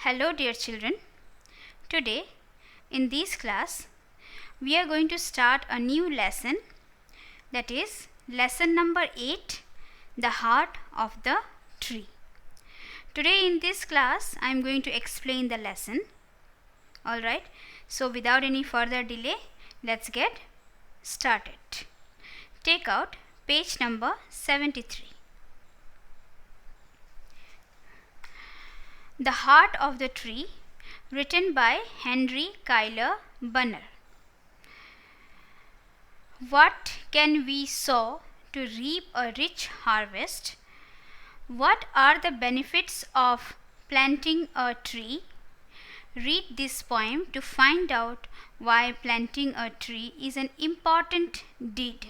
Hello dear children. Today in this class we are going to start a new lesson, that is lesson number 8, the heart of the tree. Today in this class I am going to explain the lesson. Alright, so without any further delay, let's get started. Take out page number 73. The Heart of the Tree, written by Henry Cuyler Bunner. What can we sow to reap a rich harvest? What are the benefits of planting a tree? Read this poem to find out why planting a tree is an important deed.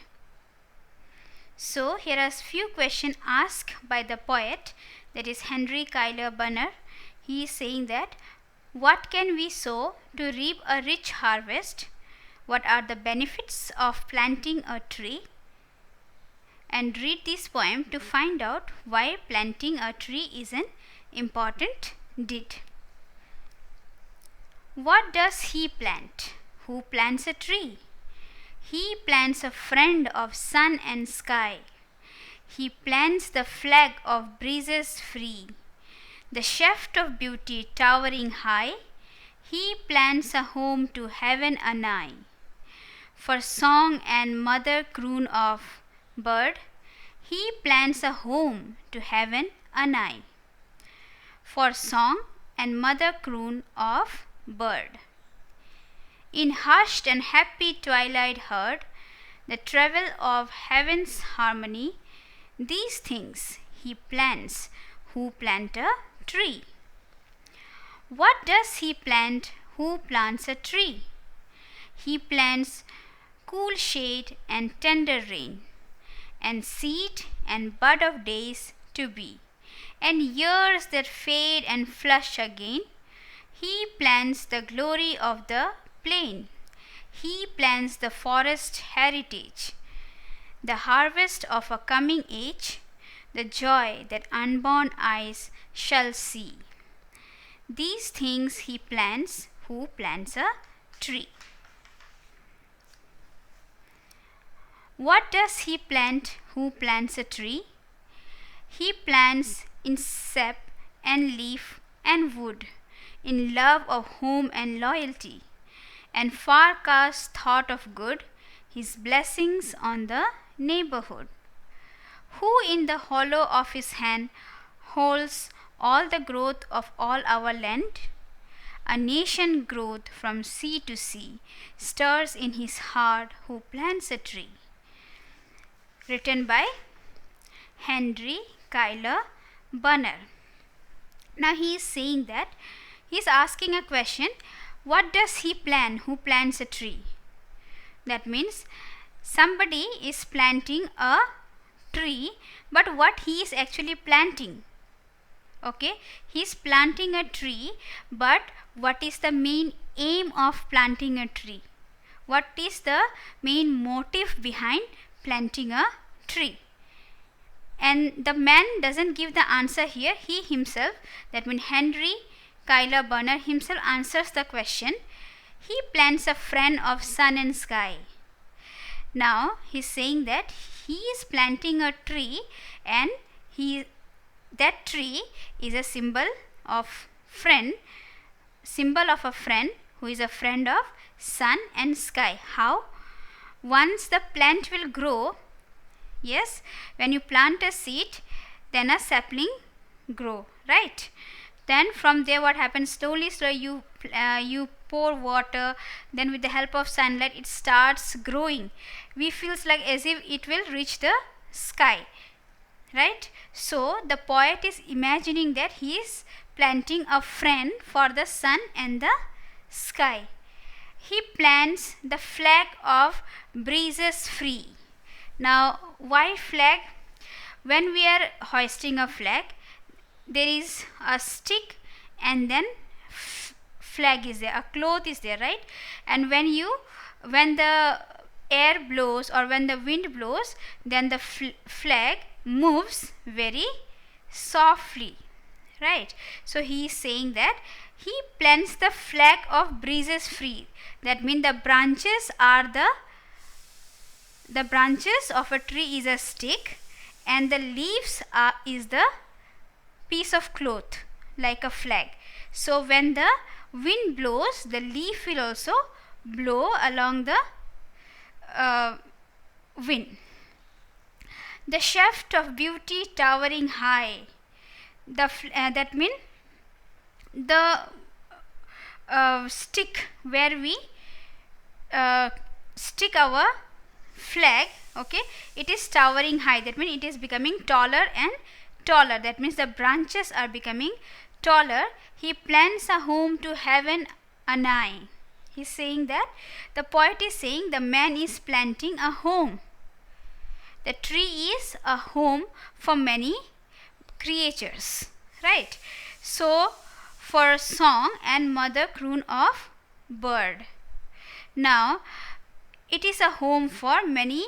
So here are few questions asked by the poet, that is Henry Cuyler Bunner. He is saying that what can we sow to reap a rich harvest? What are the benefits of planting a tree? And read this poem to find out why planting a tree is an important deed. What does he plant? Who plants a tree? He plants a friend of sun and sky. He plants the flag of breezes free, the shaft of beauty towering high. He plants a home to heaven anigh, for song and mother croon of bird. He plants a home to heaven anigh, for song and mother croon of bird. In hushed and happy twilight heard the travel of heaven's harmony. These things he plants who plant a tree. What does he plant who plants a tree? He plants cool shade and tender rain, and seed and bud of days to be, and years that fade and flush again. He plants the glory of the plain. He plants the forest heritage, the harvest of a coming age, the joy that unborn eyes shall see. These things he plants who plants a tree. What does he plant who plants a tree? He plants in sap and leaf and wood, in love of home and loyalty, and far cast thought of good, his blessings on the neighborhood. Who in the hollow of his hand holds all the growth of all our land? A nation growth from sea to sea stirs in his heart who plants a tree. Written by Henry Cuyler Bunner. Now he is saying that he is asking a question, what does he plant who plants a tree? That means somebody is planting a tree, but what he is actually planting? Okay, he is planting a tree, but what is the main aim of planting a tree? What is the main motive behind planting a tree? And the man doesn't give the answer here. He himself, that means Henry Cuyler Bunner himself, answers the question. He plants a friend of sun and sky. Now he is saying that he is planting a tree, and that tree is a symbol of friend, symbol of a friend who is a friend of sun and sky. How? Once the plant will grow, yes, when you plant a seed, then a sapling grow, right? Then from there what happens, slowly you pour water, then with the help of sunlight it starts growing. We feels like as if it will reach the sky, right? So the poet is imagining that he is planting a friend for the sun and the sky. He plants the flag of breezes free. Now why flag? When we are hoisting a flag, there is a stick and then flag is there, a cloth is there, right? And when the air blows or when the wind blows, then the flag moves very softly, right? So he is saying that he plants the flag of breezes free. That means the branches of a tree is a stick, and the leaves is the piece of cloth like a flag. So when the wind blows, the leaf will also blow along the wind. The shaft of beauty towering high. That means the stick where we stick our flag, okay, it is towering high. That means it is becoming taller and taller. That means the branches are becoming taller. He plants a home to heaven anigh. He's saying that the poet is saying the man is planting a home. The tree is a home for many creatures, right? So for song and mother croon of bird. Now it is a home for many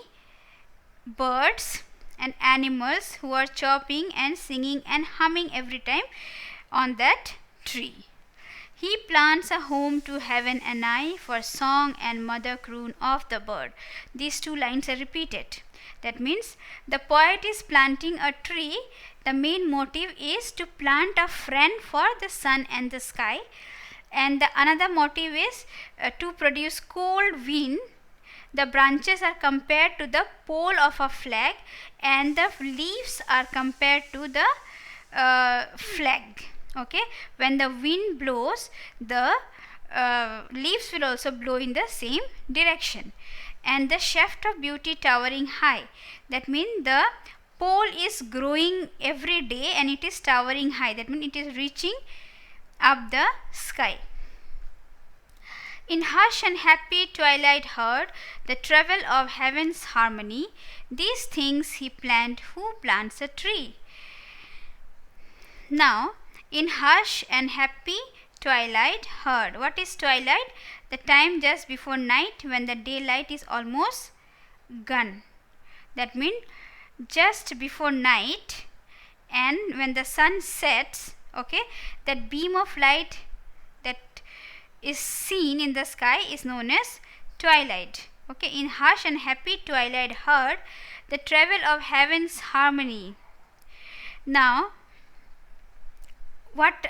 birds and animals who are chirping and singing and humming every time on that tree. He plants a home to heaven anigh for song and mother croon of the bird. These two lines are repeated. That means the poet is planting a tree. The main motive is to plant a friend for the sun and the sky, and the another motive is to produce cold wind. The branches are compared to the pole of a flag, and the leaves are compared to the flag. Okay, when the wind blows, the leaves will also blow in the same direction. And the shaft of beauty towering high. That means the pole is growing every day and it is towering high. That means it is reaching up the sky. In hush and happy twilight heard the travel of heaven's harmony. These things he planned who plants a tree. Now, in hush and happy twilight heard. What is twilight? The time just before night when the daylight is almost gone. That means just before night, and when the sun sets, okay, that beam of light that is seen in the sky is known as twilight. Okay, in hush and happy twilight heard the travel of heaven's harmony. Now, what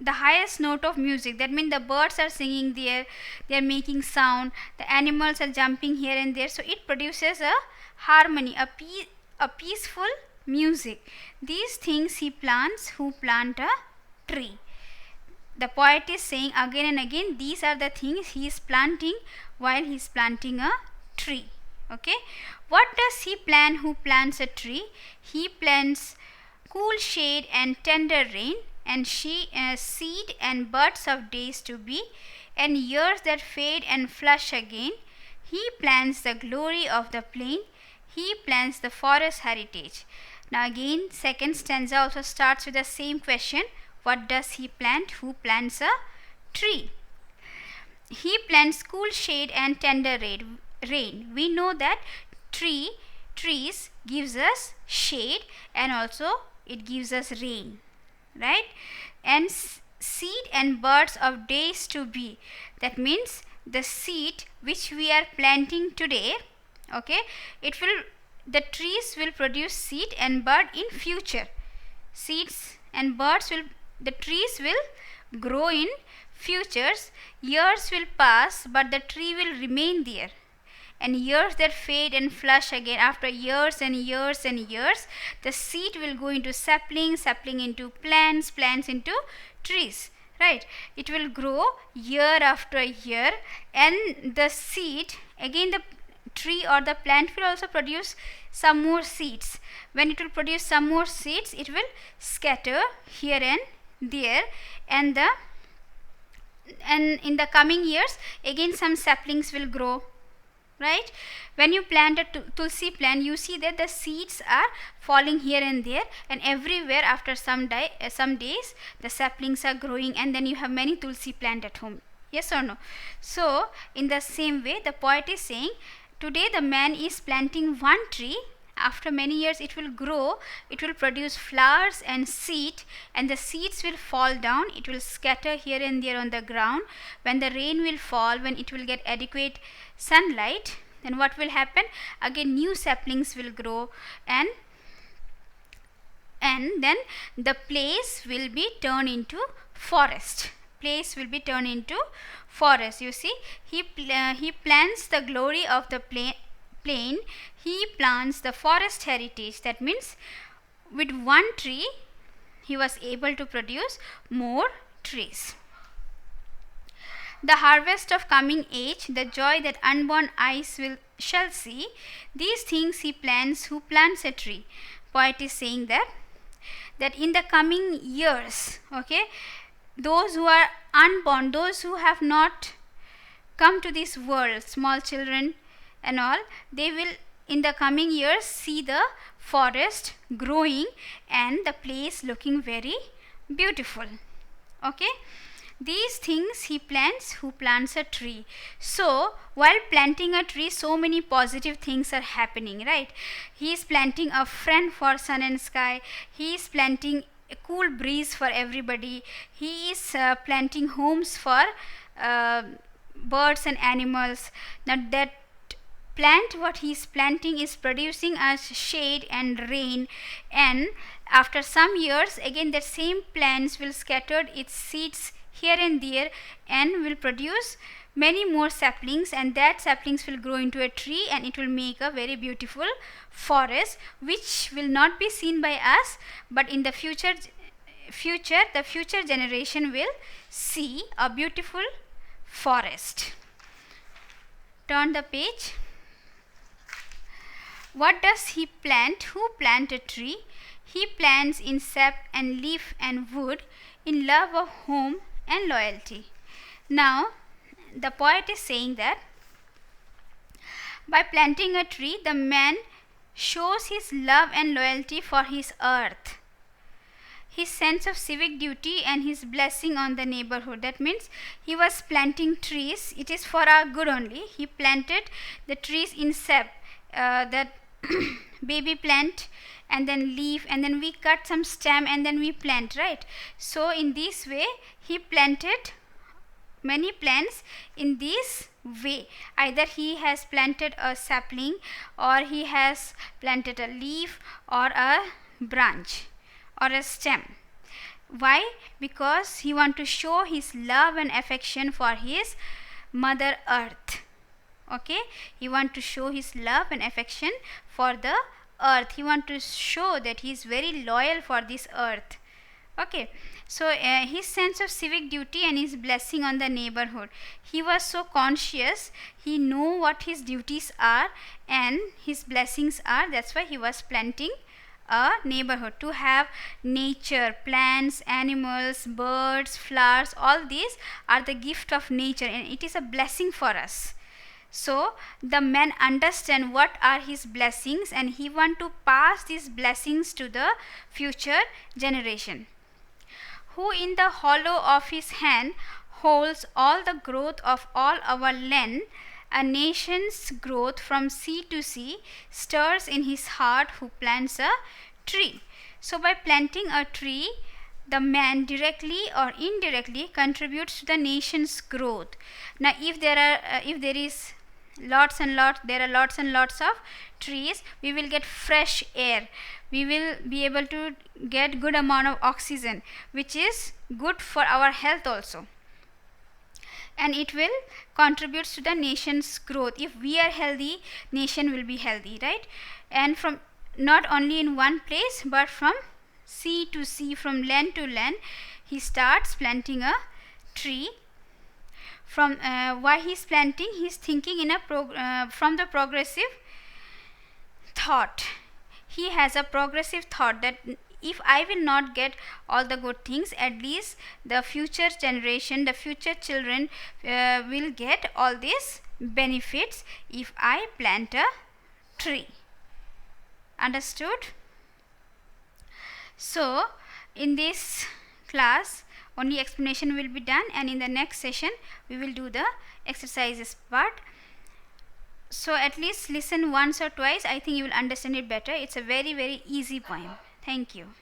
the highest note of music, that means the birds are singing there, they are making sound, the animals are jumping here and there, so it produces a harmony, a peaceful music. These things he plants who plant a tree. The poet is saying again and again, these are the things he is planting while he is planting a tree. Okay, what does he plant who plants a tree? He plants cool shade and tender rain, and seed and buds of days to be, and years that fade and flush again. He plants the glory of the plain. He plants the forest heritage. Now again, second stanza also starts with the same question. What does he plant who plants a tree? He plants cool shade and tender rain. We know that trees gives us shade and also it gives us rain, right? And seed and birds of days to be. That means the seed which we are planting today, okay, the trees will produce seed and bud in future. Seeds and birds the trees will grow in futures. Years will pass, but the tree will remain there. And years that fade and flush again. After years and years and years, the seed will go into sapling into plants into trees, right? It will grow year after year, and the seed, again the tree or the plant will also produce some more seeds. When it will produce some more seeds, it will scatter here and there, and in the coming years again some saplings will grow, right? When you plant a tulsi plant, you see that the seeds are falling here and there, and everywhere after some days the saplings are growing, and then you have many tulsi plant at home. Yes or no? So in the same way, the poet is saying today the man is planting one tree. after many years it will grow, it will produce flowers and seed, and the seeds will fall down, it will scatter here and there on the ground. When the rain will fall, when it will get adequate sunlight, then what will happen? Again new saplings will grow, and then the place will be turned into forest. You see, he plants the glory of the plain, he plants the forest heritage. That means with one tree he was able to produce more trees. The harvest of coming age, the joy that unborn eyes shall see, these things he plants who plants a tree. Poet is saying that in the coming years, okay, those who are unborn, those who have not come to this world, small children and all, they will in the coming years see the forest growing and the place looking very beautiful. Okay, these things he plants who plants a tree. So while planting a tree, so many positive things are happening, right? He is planting a friend for sun and sky, he is planting a cool breeze for everybody, he is planting homes for birds and animals. Now that plant, what he is planting, is producing us shade and rain, and after some years again the same plants will scatter its seeds here and there and will produce many more saplings, and that saplings will grow into a tree and it will make a very beautiful forest, which will not be seen by us, but in the future the future generation will see a beautiful forest. Turn the page. What does he plant who plant a tree? He plants in sap and leaf and wood, in love of home and loyalty. Now the poet is saying that by planting a tree, the man shows his love and loyalty for his earth, his sense of civic duty, and his blessing on the neighborhood. That means he was planting trees, it is for our good only. He planted the trees in sap, that baby plant, and then leaf, and then we cut some stem and then we plant, right? So in this way he planted many plants in this way. Either he has planted a sapling, or he has planted a leaf or a branch or a stem. Why? Because he want to show his love and affection for his mother earth. Okay, he want to show his love and affection for the earth. He want to show that he is very loyal for this earth. Okay, so his sense of civic duty and his blessing on the neighborhood. He was so conscious, he know what his duties are and his blessings are. That's why he was planting a neighborhood, to have nature, plants, animals, birds, flowers. All these are the gift of nature and it is a blessing for us. So the man understand what are his blessings and he want to pass these blessings to the future generation. Who in the hollow of his hand holds all the growth of all our land, a nation's growth from sea to sea, stirs in his heart who plants a tree. So by planting a tree, the man directly or indirectly contributes to the nation's growth. Now if there are lots and lots of trees, we will get fresh air, we will be able to get good amount of oxygen, which is good for our health also, and it will contribute to the nation's growth. If we are healthy, nation will be healthy, right? And from not only in one place, but from sea to sea, from land to land, he starts planting a tree. From why he's planting, he's thinking in a from the progressive thought. He has a progressive thought that if I will not get all the good things, at least the future generation, the future children will get all these benefits if I plant a tree. Understood? So in this class only explanation will be done, and in the next session we will do the exercises part. So at least listen once or twice. I think you will understand it better. It's a very, very easy poem. Thank you.